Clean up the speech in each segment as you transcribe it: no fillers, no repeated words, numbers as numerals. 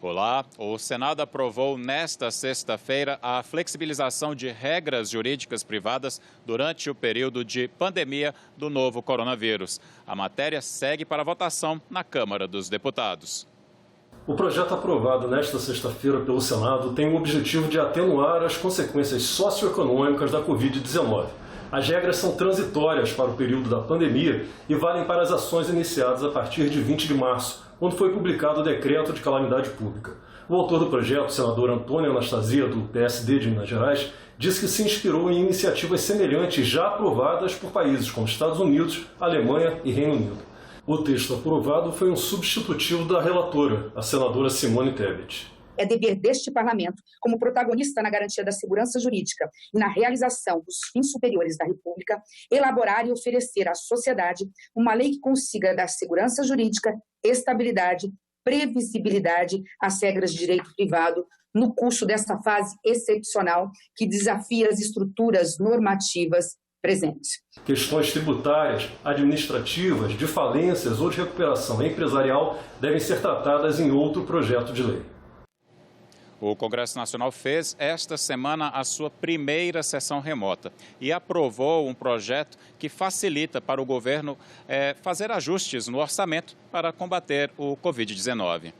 Olá, o Senado aprovou nesta sexta-feira a flexibilização de regras jurídicas privadas durante o período de pandemia do novo coronavírus. A matéria segue para votação na Câmara dos Deputados. O projeto aprovado nesta sexta-feira pelo Senado tem o objetivo de atenuar as consequências socioeconômicas da Covid-19. As regras são transitórias para o período da pandemia e valem para as ações iniciadas a partir de 20 de março, quando foi publicado o decreto de calamidade pública. O autor do projeto, o senador Antônio Anastasia, do PSD de Minas Gerais, diz que se inspirou em iniciativas semelhantes já aprovadas por países como Estados Unidos, Alemanha e Reino Unido. O texto aprovado foi um substitutivo da relatora, a senadora Simone Tebet. É dever deste Parlamento, como protagonista na garantia da segurança jurídica e na realização dos fins superiores da República, elaborar e oferecer à sociedade uma lei que consiga dar segurança jurídica, estabilidade, previsibilidade às regras de direito privado no curso desta fase excepcional que desafia as estruturas normativas presentes. Questões tributárias, administrativas, de falências ou de recuperação empresarial devem ser tratadas em outro projeto de lei. O Congresso Nacional fez esta semana a sua primeira sessão remota e aprovou um projeto que facilita para o governo fazer ajustes no orçamento para combater o Covid-19.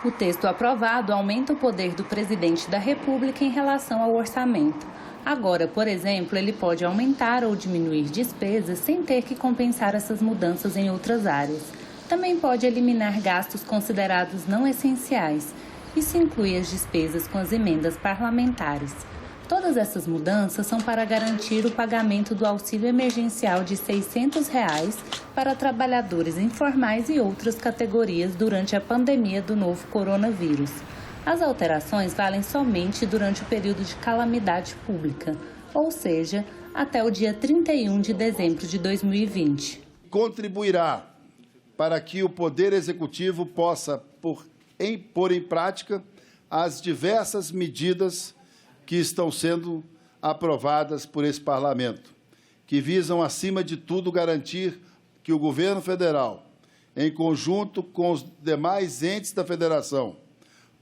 O texto aprovado aumenta o poder do presidente da República em relação ao orçamento. Agora, por exemplo, ele pode aumentar ou diminuir despesas sem ter que compensar essas mudanças em outras áreas. Também pode eliminar gastos considerados não essenciais. Isso inclui as despesas com as emendas parlamentares. Todas essas mudanças são para garantir o pagamento do auxílio emergencial de R$ 600 para trabalhadores informais e outras categorias durante a pandemia do novo coronavírus. As alterações valem somente durante o período de calamidade pública, ou seja, até o dia 31 de dezembro de 2020. Contribuirá para que o Poder Executivo possa pôr em prática as diversas medidas que estão sendo aprovadas por esse Parlamento, que visam, acima de tudo, garantir que o governo federal, em conjunto com os demais entes da federação,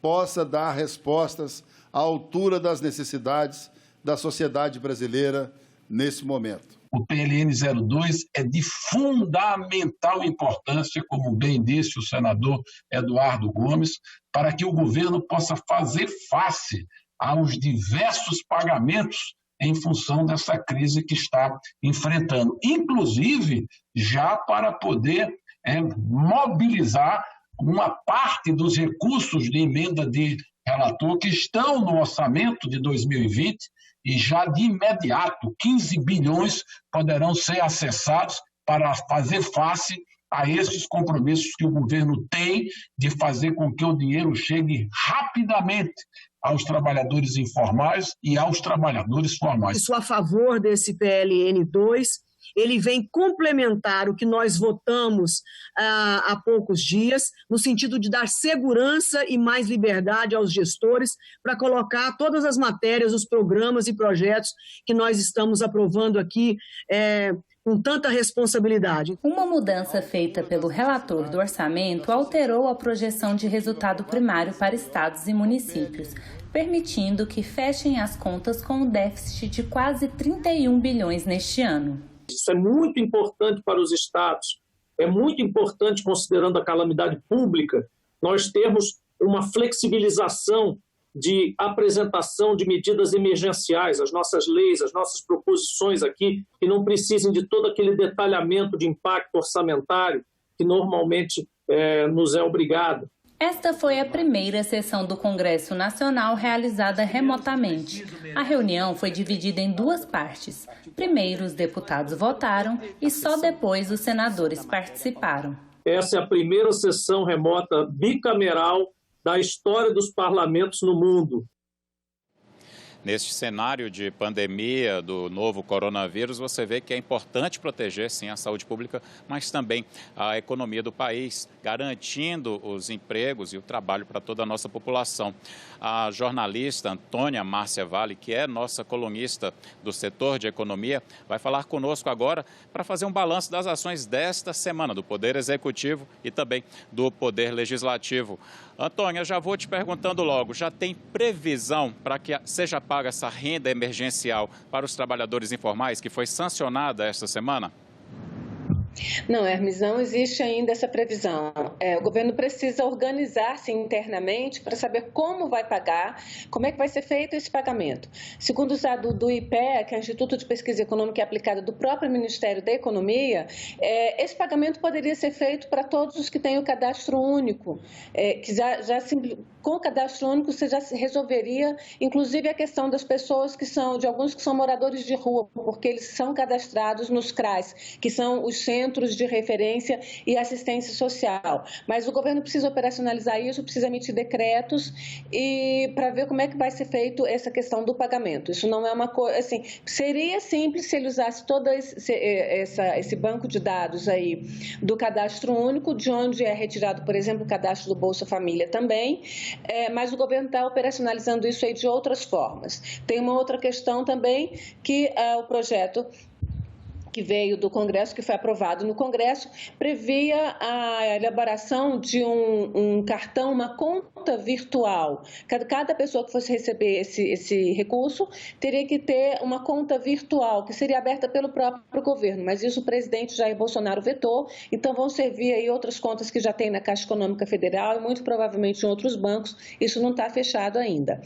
possa dar respostas à altura das necessidades da sociedade brasileira nesse momento. O PLN 02 é de fundamental importância, como bem disse o senador Eduardo Gomes, para que o governo possa fazer face aos diversos pagamentos em função dessa crise que está enfrentando, inclusive já para poder mobilizar uma parte dos recursos de emenda de relator que estão no orçamento de 2020 e já de imediato 15 bilhões poderão ser acessados para fazer face a esses compromissos que o governo tem de fazer com que o dinheiro chegue rapidamente aos trabalhadores informais e aos trabalhadores formais. Eu sou a favor desse PLN 2. Ele vem complementar o que nós votamos há poucos dias, no sentido de dar segurança e mais liberdade aos gestores para colocar todas as matérias, os programas e projetos que nós estamos aprovando aqui com tanta responsabilidade. Uma mudança feita pelo relator do orçamento alterou a projeção de resultado primário para estados e municípios, permitindo que fechem as contas com um déficit de quase 31 bilhões neste ano. Isso é muito importante para os estados, é muito importante, considerando a calamidade pública, nós termos uma flexibilização de apresentação de medidas emergenciais, as nossas leis, as nossas proposições aqui, que não precisem de todo aquele detalhamento de impacto orçamentário que normalmente nos é obrigado. Esta foi a primeira sessão do Congresso Nacional realizada remotamente. A reunião foi dividida em duas partes. Primeiro, os deputados votaram e só depois os senadores participaram. Essa é a primeira sessão remota bicameral da história dos parlamentos no mundo. neste cenário de pandemia do novo coronavírus, você vê que é importante proteger, sim, a saúde pública, mas também a economia do país, garantindo os empregos e o trabalho para toda a nossa população. A jornalista Antônia Márcia Vale, que é nossa colunista do setor de economia, vai falar conosco agora para fazer um balanço das ações desta semana do Poder Executivo e também do Poder Legislativo. Antônia, já vou te perguntando logo, já tem previsão para que seja paga essa renda emergencial para os trabalhadores informais que foi sancionada esta semana? Não, Hermes, não existe ainda essa previsão. O governo precisa organizar-se internamente para saber como vai pagar, como é que vai ser feito esse pagamento. Segundo os dados do IPEA, que é o Instituto de Pesquisa Econômica e Aplicada do próprio Ministério da Economia, esse pagamento poderia ser feito para todos os que têm o cadastro único, com o cadastro único você já resolveria, inclusive, a questão das pessoas de alguns que são moradores de rua, porque eles são cadastrados nos CRAs, que são os Centros de Referência e Assistência Social. Mas o governo precisa operacionalizar isso, precisa emitir decretos e para ver como é que vai ser feito essa questão do pagamento. Isso não é uma coisa, assim, seria simples se ele usasse todo esse banco de dados aí do cadastro único, de onde é retirado, por exemplo, o cadastro do Bolsa Família também, mas o governo está operacionalizando isso aí de outras formas. Tem uma outra questão também, que o projeto que veio do Congresso, que foi aprovado no Congresso, previa a elaboração de um cartão, uma conta virtual. Cada pessoa que fosse receber esse recurso teria que ter uma conta virtual, que seria aberta pelo próprio governo, mas isso o presidente Jair Bolsonaro vetou, então vão servir aí outras contas que já tem na Caixa Econômica Federal e muito provavelmente em outros bancos, isso não está fechado ainda.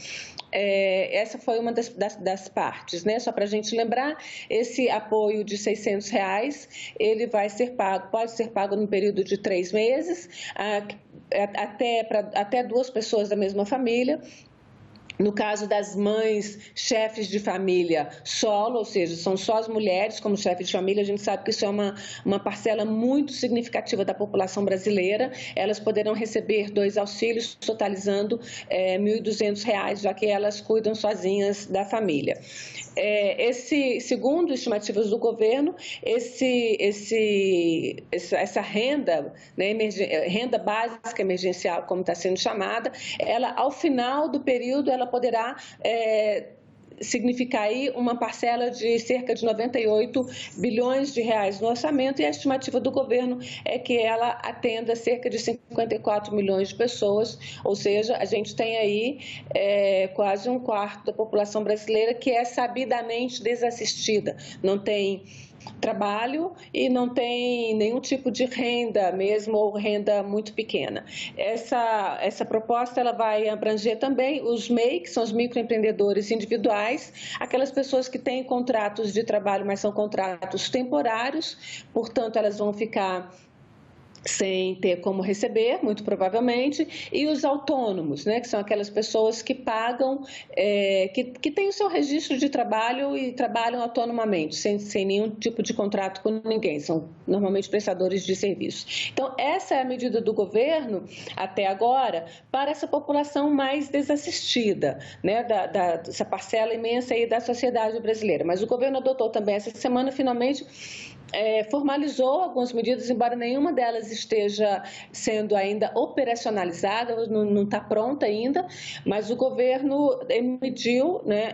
Essa foi uma das partes, né? Só para a gente lembrar, esse apoio de R$600, ele vai ser pago, pode ser pago no período de 3 meses, até 2 pessoas da mesma família. No caso das mães, chefes de família solo, ou seja, são só as mulheres como chefes de família, a gente sabe que isso é uma parcela muito significativa da população brasileira, elas poderão receber 2 auxílios, totalizando R$1.200, já que elas cuidam sozinhas da família. Segundo estimativas do governo, essa renda, né, renda básica emergencial, como está sendo chamada, ela, ao final do período, ela poderá significar aí uma parcela de cerca de R$98 bilhões no orçamento, e a estimativa do governo é que ela atenda cerca de 54 milhões de pessoas, ou seja, a gente tem aí quase 1/4 da população brasileira que é sabidamente desassistida, não tem trabalho e não tem nenhum tipo de renda mesmo, ou renda muito pequena. Essa proposta ela vai abranger também os MEI, que são os microempreendedores individuais, aquelas pessoas que têm contratos de trabalho, mas são contratos temporários, portanto elas vão ficar sem ter como receber, muito provavelmente, e os autônomos, né, que são aquelas pessoas que pagam, que têm o seu registro de trabalho e trabalham autonomamente, sem nenhum tipo de contrato com ninguém, são normalmente prestadores de serviços. Então, essa é a medida do governo, até agora, para essa população mais desassistida, né, dessa parcela imensa aí da sociedade brasileira. Mas o governo adotou também essa semana, finalmente, formalizou algumas medidas, embora nenhuma delas esteja sendo ainda operacionalizada, não está pronta ainda, mas o governo emitiu, né,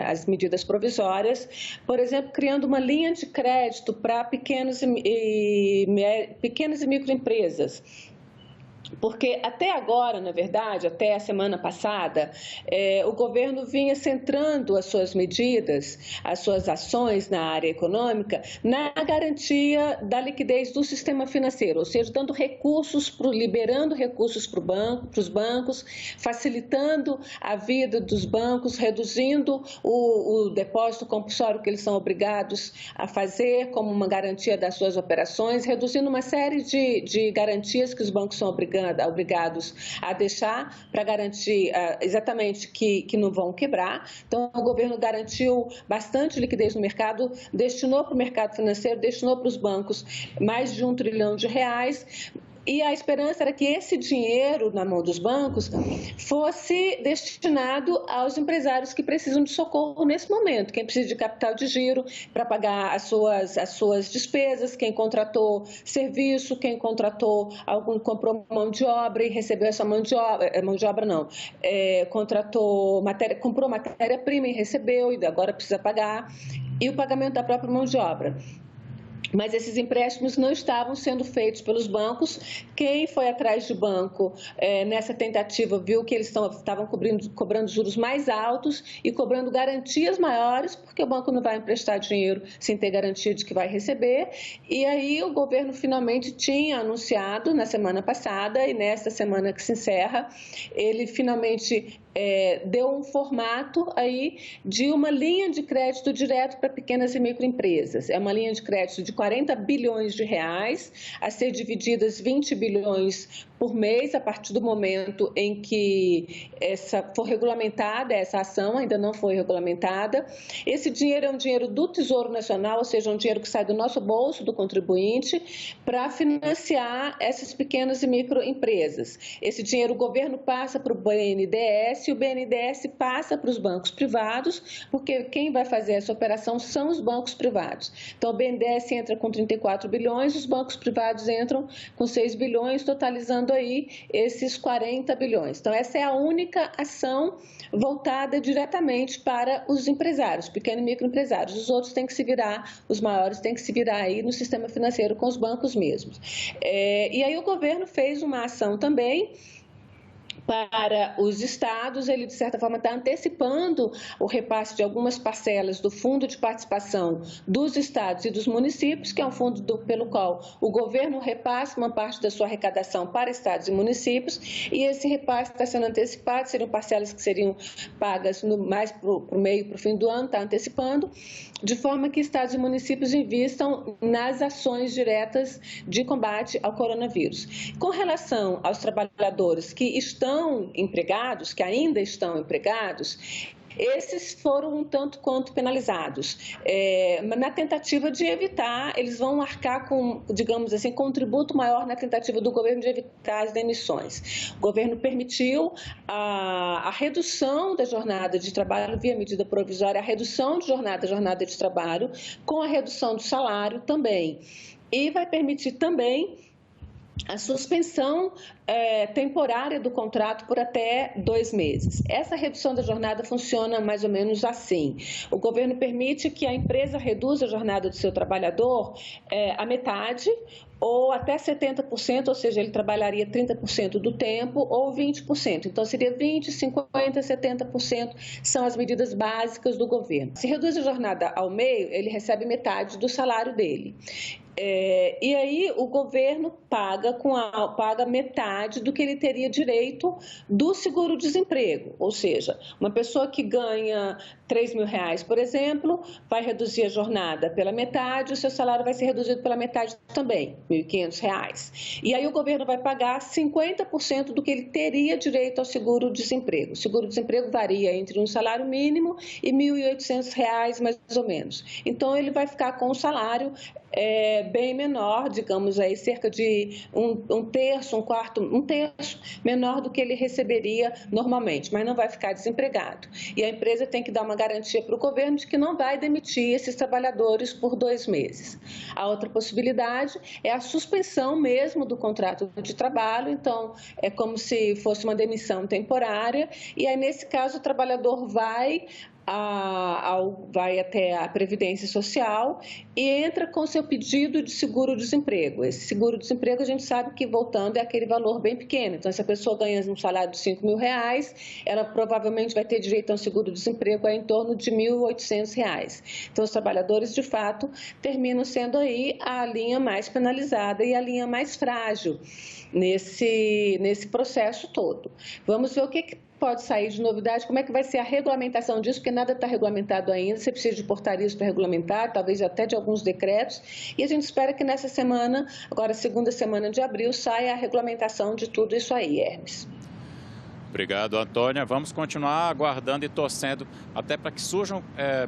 as medidas provisórias, por exemplo, criando uma linha de crédito para pequenas e microempresas. Porque até agora, na verdade, até a semana passada, o governo vinha centrando as suas medidas, as suas ações na área econômica, na garantia da liquidez do sistema financeiro, ou seja, dando recursos, liberando recursos para os bancos, facilitando a vida dos bancos, reduzindo o depósito compulsório que eles são obrigados a fazer como uma garantia das suas operações, reduzindo uma série de garantias que os bancos são obrigados a deixar para garantir exatamente que não vão quebrar. Então, o governo garantiu bastante liquidez no mercado, destinou para o mercado financeiro, destinou para os bancos mais de R$1 trilhão, E a esperança era que esse dinheiro na mão dos bancos fosse destinado aos empresários que precisam de socorro nesse momento, quem precisa de capital de giro para pagar as suas despesas, quem contratou serviço, quem comprou mão de obra e recebeu essa mão de obra não, comprou matéria-prima e recebeu e agora precisa pagar, e o pagamento da própria mão de obra. Mas esses empréstimos não estavam sendo feitos pelos bancos. Quem foi atrás de banco nessa tentativa viu que eles estavam cobrando juros mais altos e cobrando garantias maiores, porque o banco não vai emprestar dinheiro sem ter garantia de que vai receber. E aí o governo finalmente tinha anunciado na semana passada, e nesta semana que se encerra, ele finalmente deu um formato aí de uma linha de crédito direto para pequenas e microempresas. É uma linha de crédito de 40 bilhões de reais, a ser divididas 20 bilhões por mês, a partir do momento em que for regulamentada essa ação, ainda não foi regulamentada. Esse dinheiro é um dinheiro do Tesouro Nacional, ou seja, um dinheiro que sai do nosso bolso, do contribuinte, para financiar essas pequenas e microempresas. Esse dinheiro o governo passa para o BNDES e o BNDES passa para os bancos privados, porque quem vai fazer essa operação são os bancos privados. Então, o BNDES entra com 34 bilhões, os bancos privados entram com 6 bilhões, totalizando aí esses 40 bilhões. Então, essa é a única ação voltada diretamente para os empresários, pequenos e microempresários. Os outros têm que se virar, os maiores têm que se virar aí no sistema financeiro com os bancos mesmos. E aí o governo fez uma ação também para os estados. Ele, de certa forma, está antecipando o repasse de algumas parcelas do Fundo de Participação dos estados e dos municípios, que é um fundo pelo qual o governo repassa uma parte da sua arrecadação para estados e municípios, e esse repasse está sendo antecipado, seriam parcelas que seriam pagas mais para o meio, para o fim do ano, está antecipando, de forma que estados e municípios invistam nas ações diretas de combate ao coronavírus. Com relação aos trabalhadores que estão empregados, que ainda estão empregados, esses foram um tanto quanto penalizados, na tentativa de evitar, eles vão arcar com, digamos assim, com um tributo maior na tentativa do governo de evitar as demissões. O governo permitiu a redução da jornada de trabalho via medida provisória, a redução de jornada de trabalho, com a redução do salário também. E vai permitir também a suspensão temporária do contrato por até 2 meses. Essa redução da jornada funciona mais ou menos assim. O governo permite que a empresa reduza a jornada do seu trabalhador a metade ou até 70%, ou seja, ele trabalharia 30% do tempo ou 20%. Então, seria 20%, 50%, 70% são as medidas básicas do governo. Se reduz a jornada ao meio, ele recebe metade do salário dele. E aí o governo paga metade do que ele teria direito do seguro-desemprego, ou seja, uma pessoa que ganha R$3.000, por exemplo, vai reduzir a jornada pela metade, o seu salário vai ser reduzido pela metade também, R$1.500. E aí o governo vai pagar 50% do que ele teria direito ao seguro-desemprego. O seguro-desemprego varia entre um salário mínimo e R$1.800, mais ou menos. Então, ele vai ficar com um salário bem menor, digamos aí, cerca de um terço menor do que ele receberia normalmente, mas não vai ficar desempregado. E a empresa tem que dar uma garantia para o governo de que não vai demitir esses trabalhadores por 2 meses. A outra possibilidade é a suspensão mesmo do contrato de trabalho, então é como se fosse uma demissão temporária, e aí nesse caso o trabalhador vai até a Previdência Social e entra com seu pedido de seguro-desemprego. Esse seguro-desemprego, a gente sabe que, voltando, é aquele valor bem pequeno. Então, se a pessoa ganha um salário de R$5.000, ela provavelmente vai ter direito a um seguro-desemprego em torno de R$1.800. Então, os trabalhadores, de fato, terminam sendo aí a linha mais penalizada e a linha mais frágil nesse processo todo. Vamos ver o que pode sair de novidade, como é que vai ser a regulamentação disso, porque nada está regulamentado ainda, você precisa de portarias para regulamentar, talvez até de alguns decretos, e a gente espera que nessa semana, agora segunda semana de abril, saia a regulamentação de tudo isso aí, Hermes. Obrigado, Antônia. Vamos continuar aguardando e torcendo até para que surjam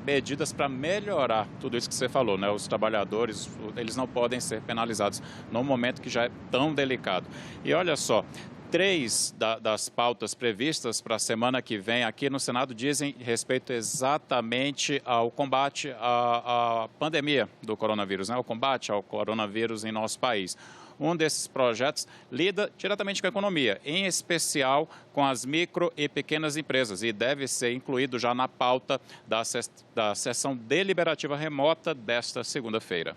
medidas para melhorar tudo isso que você falou, né? Os trabalhadores, eles não podem ser penalizados num momento que já é tão delicado. E olha só, 3 das pautas previstas para a semana que vem aqui no Senado dizem respeito exatamente ao combate à pandemia do coronavírus, né? O combate ao coronavírus em nosso país. Um desses projetos lida diretamente com a economia, em especial com as micro e pequenas empresas, e deve ser incluído já na pauta da sessão deliberativa remota desta segunda-feira.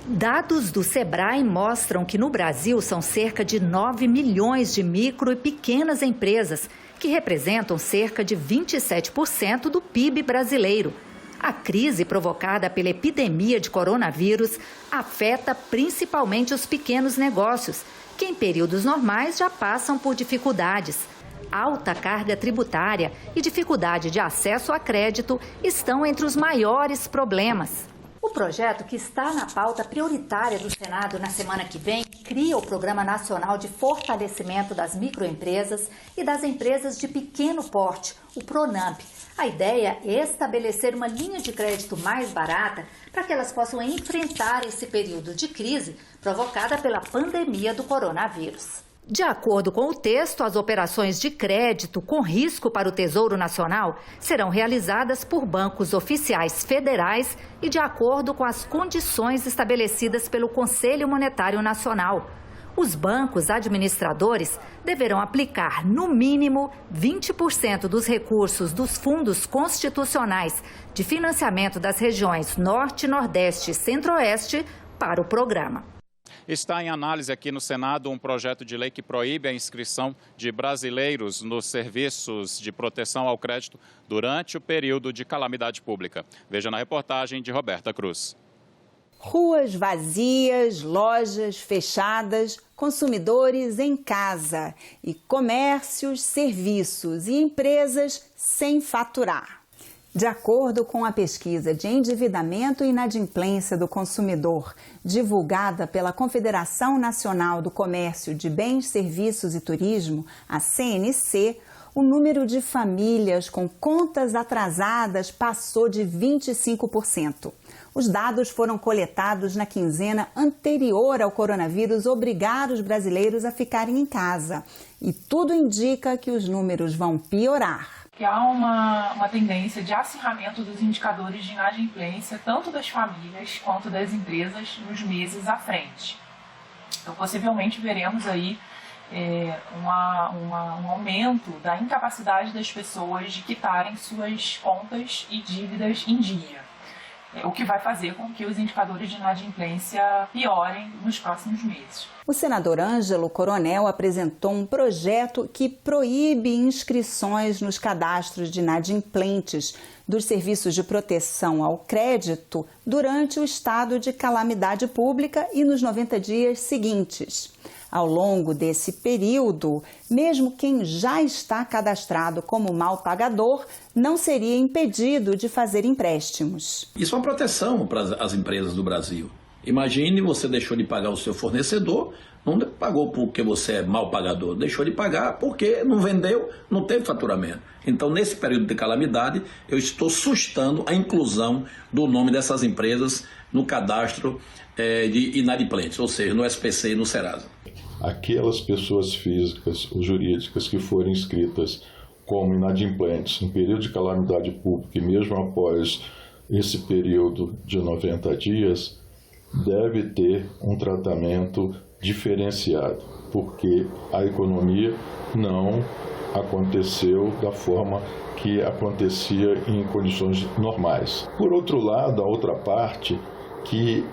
Dados do Sebrae mostram que no Brasil são cerca de 9 milhões de micro e pequenas empresas, que representam cerca de 27% do PIB brasileiro. A crise provocada pela epidemia de coronavírus afeta principalmente os pequenos negócios, que em períodos normais já passam por dificuldades. Alta carga tributária e dificuldade de acesso a crédito estão entre os maiores problemas. O projeto, que está na pauta prioritária do Senado na semana que vem, cria o Programa Nacional de Fortalecimento das Microempresas e das Empresas de Pequeno Porte, o PRONAMP. A ideia é estabelecer uma linha de crédito mais barata para que elas possam enfrentar esse período de crise provocada pela pandemia do coronavírus. De acordo com o texto, as operações de crédito com risco para o Tesouro Nacional serão realizadas por bancos oficiais federais e de acordo com as condições estabelecidas pelo Conselho Monetário Nacional. Os bancos administradores deverão aplicar, no mínimo, 20% dos recursos dos fundos constitucionais de financiamento das regiões Norte, Nordeste e Centro-Oeste para o programa. Está em análise aqui no Senado um projeto de lei que proíbe a inscrição de brasileiros nos serviços de proteção ao crédito durante o período de calamidade pública. Veja na reportagem de Roberta Cruz. Ruas vazias, lojas fechadas, consumidores em casa e comércios, serviços e empresas sem faturar. De acordo com a pesquisa de endividamento e inadimplência do consumidor, divulgada pela Confederação Nacional do Comércio de Bens, Serviços e Turismo, a CNC, o número de famílias com contas atrasadas passou de 25%. Os dados foram coletados na quinzena anterior ao coronavírus obrigar os brasileiros a ficarem em casa. E tudo indica que os números vão piorar. Que há uma tendência de acirramento dos indicadores de inadimplência, tanto das famílias quanto das empresas, nos meses à frente. Então, possivelmente, veremos aí um aumento da incapacidade das pessoas de quitarem suas contas e dívidas em dia, o que vai fazer com que os indicadores de inadimplência piorem nos próximos meses. O senador Ângelo Coronel apresentou um projeto que proíbe inscrições nos cadastros de inadimplentes dos serviços de proteção ao crédito durante o estado de calamidade pública e nos 90 dias seguintes. Ao longo desse período, mesmo quem já está cadastrado como mal pagador não seria impedido de fazer empréstimos. Isso é uma proteção para as empresas do Brasil. Imagine, você deixou de pagar o seu fornecedor, não pagou porque você é mal pagador, deixou de pagar porque não vendeu, não teve faturamento. Então, nesse período de calamidade, eu estou sustando a inclusão do nome dessas empresas no cadastro de inadimplentes, ou seja, no SPC e no Serasa. Aquelas pessoas físicas ou jurídicas que forem inscritas como inadimplentes em período de calamidade pública e mesmo após esse período de 90 dias, deve ter um tratamento diferenciado, porque a economia não aconteceu da forma que acontecia em condições normais. Por outro lado, a outra parte que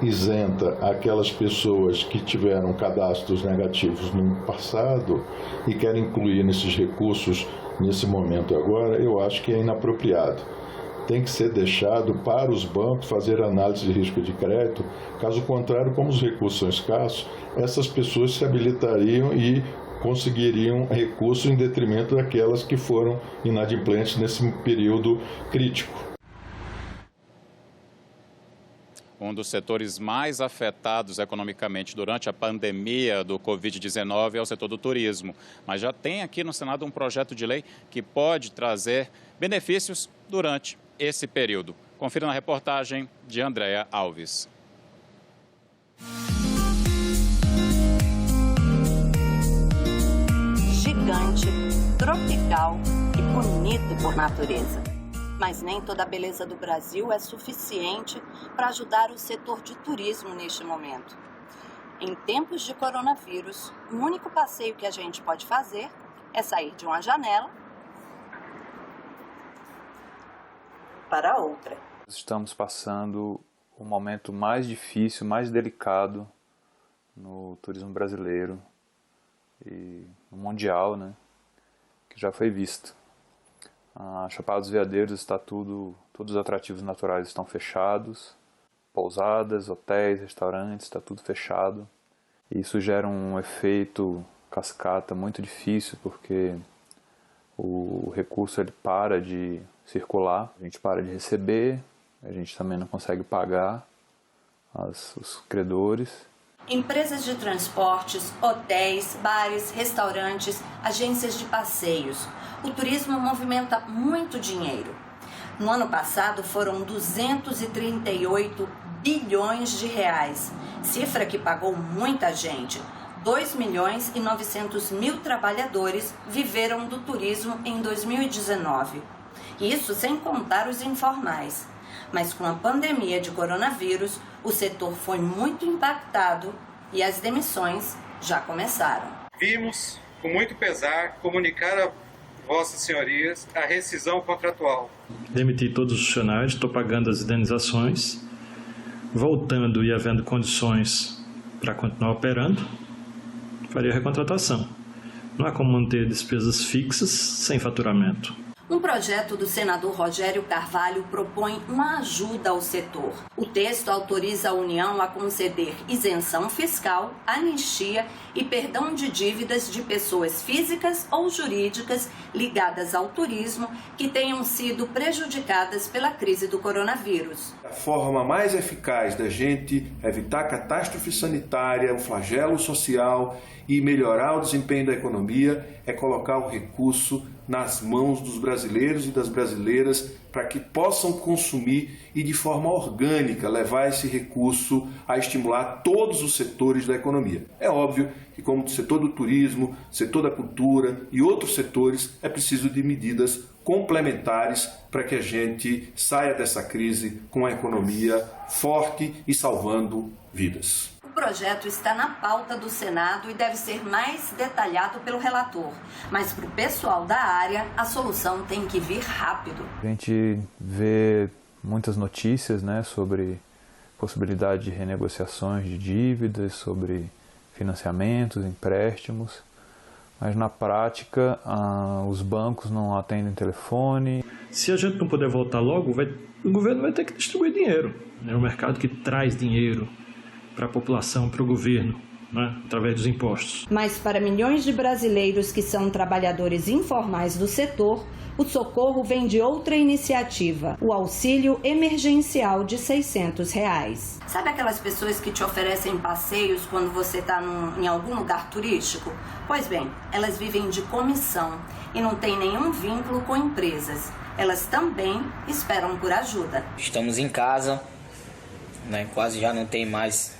isenta aquelas pessoas que tiveram cadastros negativos no passado e querem incluir nesses recursos nesse momento agora, eu acho que é inapropriado. Tem que ser deixado para os bancos fazer análise de risco de crédito, caso contrário, como os recursos são escassos, essas pessoas se habilitariam e conseguiriam recursos em detrimento daquelas que foram inadimplentes nesse período crítico. Um dos setores mais afetados economicamente durante a pandemia do Covid-19 é o setor do turismo. Mas já tem aqui no Senado um projeto de lei que pode trazer benefícios durante esse período. Confira na reportagem de Andréa Alves. Gigante, tropical e bonito por natureza. Mas nem toda a beleza do Brasil é suficiente para ajudar o setor de turismo neste momento. Em tempos de coronavírus, o único passeio que a gente pode fazer é sair de uma janela para outra. Estamos passando o momento mais difícil, mais delicado no turismo brasileiro e no mundial, né, que já foi visto. A Chapada dos Veadeiros está todos os atrativos naturais estão fechados, pousadas, hotéis, restaurantes, está tudo fechado. Isso gera um efeito cascata muito difícil, porque o recurso ele para de circular, a gente para de receber, a gente também não consegue pagar os credores. Empresas de transportes, hotéis, bares, restaurantes, agências de passeios. O turismo movimenta muito dinheiro. No ano passado foram 238 bilhões de reais, cifra que pagou muita gente. 2.900.000 trabalhadores viveram do turismo em 2019. Isso sem contar os informais. Mas com a pandemia de coronavírus, o setor foi muito impactado e as demissões já começaram. Vimos, com muito pesar, comunicar a Vossas Senhorias a rescisão contratual. Demiti todos os funcionários, estou pagando as indenizações, voltando e havendo condições para continuar operando, faria recontratação. Não há como manter despesas fixas sem faturamento. Um projeto do senador Rogério Carvalho propõe uma ajuda ao setor. O texto autoriza a União a conceder isenção fiscal, anistia e perdão de dívidas de pessoas físicas ou jurídicas ligadas ao turismo que tenham sido prejudicadas pela crise do coronavírus. A forma mais eficaz da gente evitar a catástrofe sanitária, o flagelo social e melhorar o desempenho da economia é colocar o recurso nas mãos dos brasileiros e das brasileiras para que possam consumir e de forma orgânica levar esse recurso a estimular todos os setores da economia. É óbvio que como o setor do turismo, setor da cultura e outros setores é preciso de medidas complementares para que a gente saia dessa crise com a economia forte e salvando vidas. O projeto está na pauta do Senado e deve ser mais detalhado pelo relator. Mas para o pessoal da área, a solução tem que vir rápido. A gente vê muitas notícias, né, sobre possibilidade de renegociações de dívidas, sobre financiamentos, empréstimos. Mas na prática, os bancos não atendem telefone. Se a gente não puder voltar logo, o governo vai ter que distribuir dinheiro. É o mercado que traz dinheiro para a população, para o governo, né, através dos impostos. Mas para milhões de brasileiros que são trabalhadores informais do setor, o socorro vem de outra iniciativa, o auxílio emergencial de R$600. Sabe aquelas pessoas que te oferecem passeios quando você está em algum lugar turístico? Pois bem, elas vivem de comissão e não têm nenhum vínculo com empresas. Elas também esperam por ajuda. Estamos em casa, né, quase já não tem mais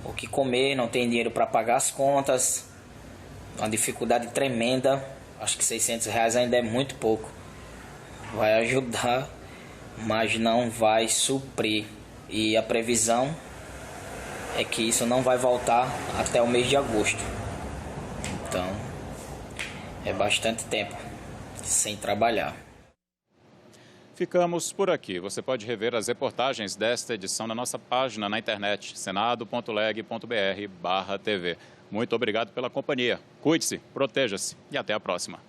o que comer, não tem dinheiro para pagar as contas, uma dificuldade tremenda. Acho que R$600 ainda é muito pouco. Vai ajudar, mas não vai suprir. E a previsão é que isso não vai voltar até o mês de agosto. Então, é bastante tempo sem trabalhar. Ficamos por aqui. Você pode rever as reportagens desta edição na nossa página na internet, senado.leg.br/TV. Muito obrigado pela companhia. Cuide-se, proteja-se e até a próxima.